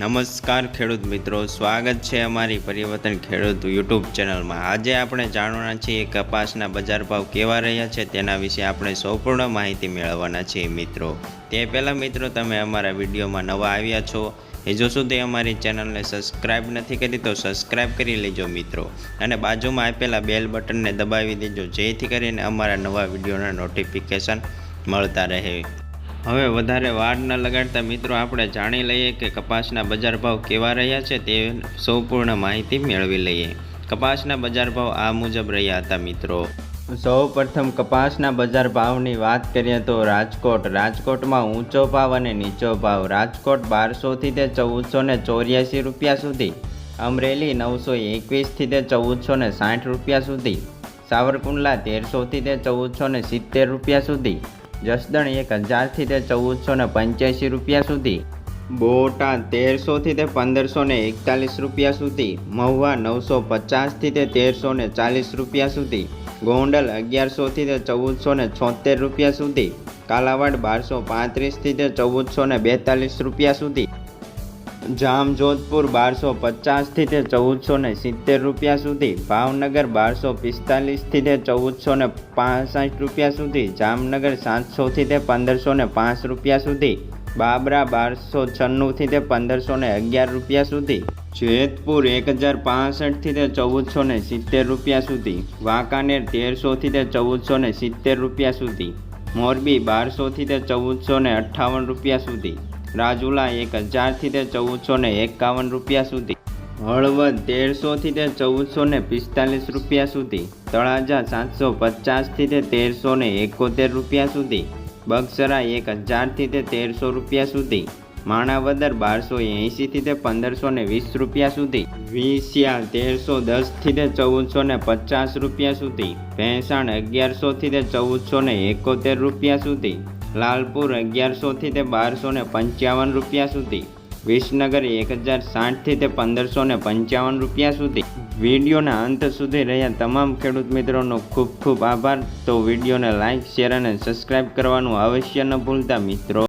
નમસ્કાર ખેડૂત મિત્રો, સ્વાગત છે અમારી પરિવર્તન ખેડૂત યુટ્યુબ ચેનલમાં। આજે આપણે જાણવાના છીએ કપાસના બજાર ભાવ કેવા રહ્યા છે તેના વિશે આપણે સંપૂર્ણ માહિતી મેળવવાના છીએ મિત્રો। તે પહેલાં મિત્રો, તમે અમારા વિડીયોમાં નવા આવ્યા છો, હજુ સુધી અમારી ચેનલને સબસ્ક્રાઈબ નથી કરી તો સબસ્ક્રાઈબ કરી લેજો મિત્રો, અને બાજુમાં આપેલા બેલ બટનને દબાવી દેજો, જેથી કરીને અમારા નવા વિડીયોના નોટિફિકેશન મળતા રહે। હવે વધારે વાર ન લગાડતા મિત્રો, આપણે જાણી લઈએ કે કપાસના બજાર ભાવ કેવા રહ્યા છે તે સંપૂર્ણ માહિતી મેળવી લઈએ। કપાસના બજાર ભાવ આ મુજબ રહ્યા હતા મિત્રો। સૌપ્રથમ કપાસના બજાર ભાવની વાત કરીએ તો રાજકોટમાં ઊંચો ભાવ અને નીચો ભાવ। રાજકોટ 1200 થી 1484 રૂપિયા સુધી, અમરેલી 921 થી 1460 રૂપિયા સુધી, સાવરકુંડલા 1300 થી 1470 રૂપિયા સુધી, જસદણ 1000 થી 1485 રૂપિયા સુધી, બોટાદ 1300 થી 1541 રૂપિયા સુધી, મહુવા 950 થી 1340 રૂપિયા સુધી, ગોંડલ 1100 થી 1476 રૂપિયા સુધી, કાલાવાડ 1235 થી 1442 રૂપિયા સુધી, જામજોધપુર 1250 થી 1470 રૂપિયા સુધી, ભાવનગર 1245 થી 1465 રૂપિયા સુધી, જામનગર 700 થી 1505 રૂપિયા સુધી, બાબરા 1296 થી 1511 રૂપિયા સુધી, જેતપુર 1065 થી 1470 રૂપિયા સુધી, વાંકાનેર 1300 થી 1470 રૂપિયા સુધી, મોરબી 1200 થી 1458 રૂપિયા સુધી, રાજુલા 1000 થી 1451 રૂપિયા સુધી, હળવદ 1300 થી 1445 રૂપિયા સુધી, તળાજા 750 થી 1371 રૂપિયા સુધી, બગસરા 1000 થી 1300 રૂપિયા સુધી, માણાવદર 1280 થી 1520 રૂપિયા સુધી, વિસિયા 1310 થી 1450 રૂપિયા સુધી, ભેંસાણ 1100 થી 1471 રૂપિયા સુધી, લાલપુર 1100 થી 1255 રૂપિયા સુધી, વિસનગર 1060 થી 1555 રૂપિયા સુધી। વિડીયોના અંત સુધી રહ્યા તમામ ખેડૂત મિત્રોનો ખૂબ ખૂબ આભાર। તો વિડીયોને લાઇક, શેર અને સબસ્ક્રાઈબ કરવાનું અવશ્ય ન ભૂલતા મિત્રો।